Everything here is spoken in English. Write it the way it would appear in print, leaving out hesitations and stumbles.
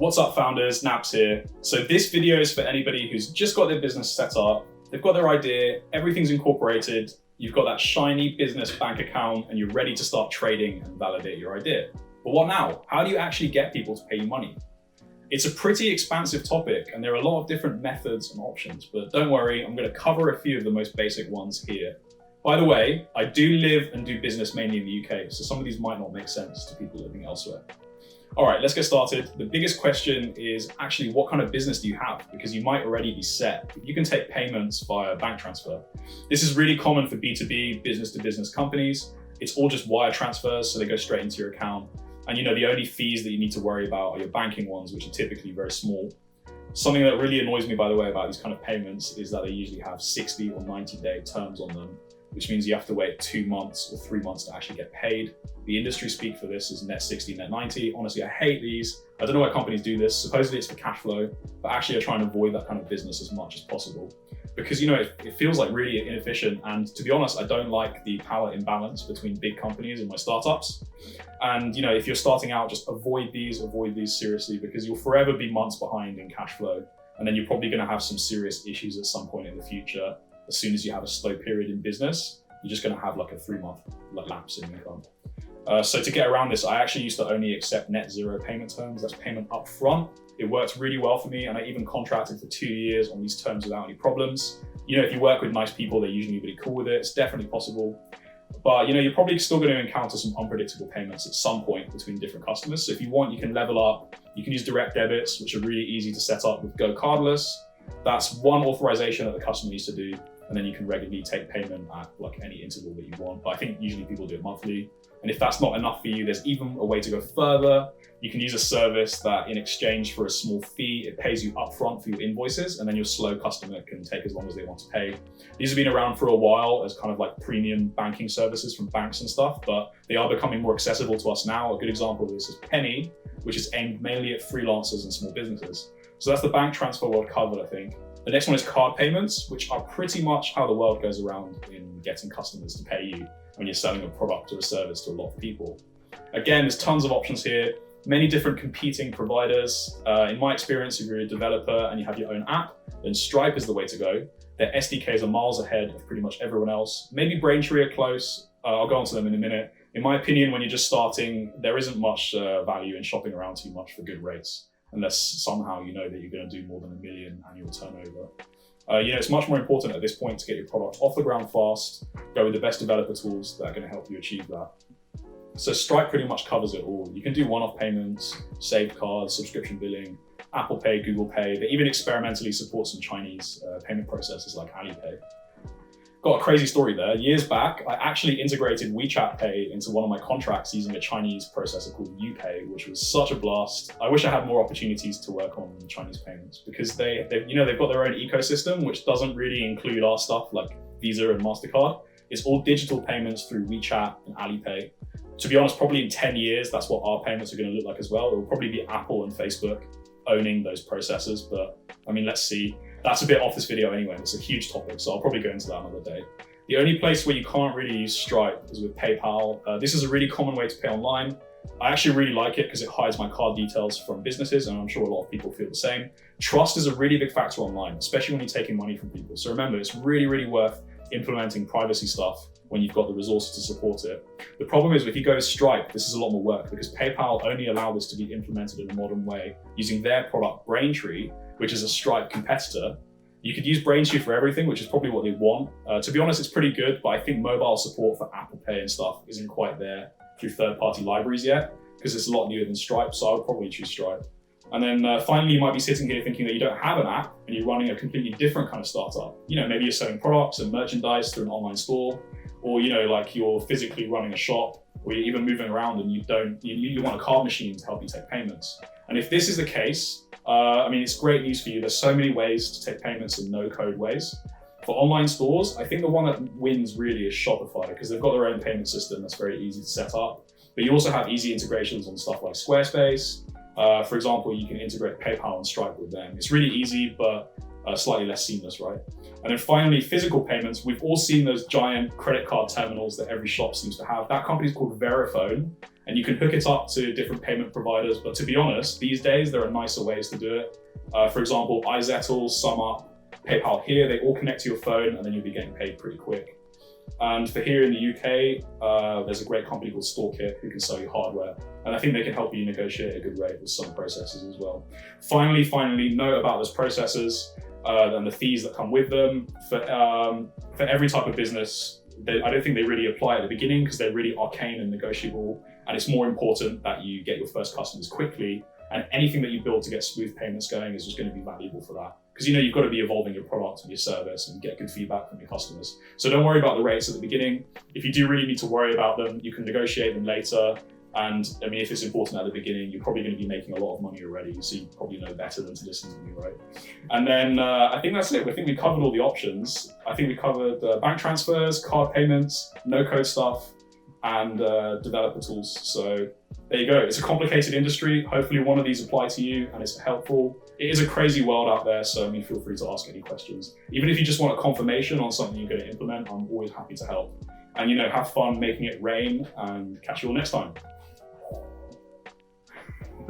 What's up, founders? Nabs here. So this video is for anybody who's just got their business set up, they've got their idea, everything's incorporated, you've got that shiny business bank account and you're ready to start trading and validate your idea. But what now? How do you actually get people to pay you money? It's a pretty expansive topic and there are a lot of different methods and options, but don't worry, I'm going to cover a few of the most basic ones here. By the way, I do live and do business mainly in the UK, so some of these might not make sense to people living elsewhere. All right, let's get started. The biggest question is actually what kind of business do you have? Because you might already be set. You can take payments via bank transfer. This is really common for B2B, business to business companies. It's all just wire transfers, so they go straight into your account. And the only fees that you need to worry about are your banking ones, which are typically very small. Something that really annoys me, by the way, about these kind of payments is that they usually have 60 or 90-day terms on them, which means you have to wait 2 months or 3 months to actually get paid. The industry speak for this is net 60, net 90. Honestly, I hate these. I don't know why companies do this. Supposedly it's for cash flow, but actually I try and avoid that kind of business as much as possible. Because it feels like really inefficient. And to be honest, I don't like the power imbalance between big companies and my startups. And if you're starting out, just avoid these seriously, because you'll forever be months behind in cash flow. And then you're probably gonna have some serious issues at some point in the future. As soon as you have a slow period in business, you're just going to have like a 3-month lapse in income. So to get around this, I actually used to only accept net zero payment terms. That's payment up front. It worked really well for me, and I even contracted for 2 years on these terms without any problems. If you work with nice people, they're usually really cool with it. It's definitely possible. But you're probably still going to encounter some unpredictable payments at some point between different customers. So if you want, you can level up. You can use direct debits, which are really easy to set up with Go Cardless. That's one authorization that the customer needs to do. And then you can regularly take payment at like any interval that you want. But I think usually people do it monthly. And if that's not enough for you, there's even a way to go further. You can use a service that in exchange for a small fee, it pays you upfront for your invoices, and then your slow customer can take as long as they want to pay. These have been around for a while as kind of like premium banking services from banks and stuff, but they are becoming more accessible to us now. A good example of this is Penny, which is aimed mainly at freelancers and small businesses. So that's the bank transfer world covered, I think. The next one is card payments, which are pretty much how the world goes around in getting customers to pay you when you're selling a product or a service to a lot of people. Again, there's tons of options here, many different competing providers. In my experience, if you're a developer and you have your own app, then Stripe is the way to go. Their SDKs are miles ahead of pretty much everyone else. Maybe Braintree are close. I'll go on to them in a minute. In my opinion, when you're just starting, there isn't much value in shopping around too much for good rates, unless somehow you know that you're going to do more than $1 million annual turnover. It's much more important at this point to get your product off the ground fast, go with the best developer tools that are going to help you achieve that. So Stripe pretty much covers it all. You can do one-off payments, saved cards, subscription billing, Apple Pay, Google Pay. They even experimentally support some Chinese payment processors like Alipay. Got a crazy story there. Years back, I actually integrated WeChat Pay into one of my contracts using a Chinese processor called UPay, which was such a blast. I wish I had more opportunities to work on Chinese payments because they've got their own ecosystem, which doesn't really include our stuff like Visa and MasterCard. It's all digital payments through WeChat and Alipay. To be honest, probably in 10 years, that's what our payments are going to look like as well. It will probably be Apple and Facebook owning those processors, but let's see. That's a bit off this video anyway. It's a huge topic, so I'll probably go into that another day. The only place where you can't really use Stripe is with PayPal. This is a really common way to pay online. I actually really like it because it hides my card details from businesses, and I'm sure a lot of people feel the same. Trust is a really big factor online, especially when you're taking money from people. So remember, it's really, really worth implementing privacy stuff when you've got the resources to support it. The problem is if you go to Stripe, this is a lot more work because PayPal only allow this to be implemented in a modern way using their product Braintree, which is a Stripe competitor. You could use Braintree for everything, which is probably what they want. To be honest, it's pretty good, but I think mobile support for Apple Pay and stuff isn't quite there through third-party libraries yet, because it's a lot newer than Stripe, so I would probably choose Stripe. And then finally, you might be sitting here thinking that you don't have an app and you're running a completely different kind of startup. Maybe you're selling products and merchandise through an online store, or like you're physically running a shop, or you're even moving around and you want a card machine to help you take payments. And if this is the case, it's great news for you. There's so many ways to take payments in no-code ways. For online stores, I think the one that wins really is Shopify because they've got their own payment system that's very easy to set up. But you also have easy integrations on stuff like Squarespace. For example, you can integrate PayPal and Stripe with them. It's really easy, but slightly less seamless, right? And then finally, physical payments. We've all seen those giant credit card terminals that every shop seems to have. That company is called Verifone. and you can hook it up to different payment providers. But to be honest, these days there are nicer ways to do it. For example, iZettle, SumUp, PayPal here, they all connect to your phone and then you'll be getting paid pretty quick. And for here in the UK, there's a great company called StoreKit who can sell you hardware. And I think they can help you negotiate a good rate with some processors as well. Finally, note about those processors and the fees that come with them. For every type of business, I don't think they really apply at the beginning because they're really arcane and negotiable. And it's more important that you get your first customers quickly. And anything that you build to get smooth payments going is just going to be valuable for that. Because you've got to be evolving your product and your service and get good feedback from your customers. So don't worry about the rates at the beginning. If you do really need to worry about them, you can negotiate them later. And I mean, if it's important at the beginning, you're probably going to be making a lot of money already. So you probably know better than to listen to me, right? And then I think that's it. I think we covered all the options. I think we covered bank transfers, card payments, no-code stuff, and developer tools. So there you go. It's a complicated industry. Hopefully one of these apply to you and it's helpful. It is a crazy world out there, so I mean, feel free to ask any questions. Even if you just want a confirmation on something you're going to implement, I'm always happy to help. And have fun making it rain, and catch you all next time.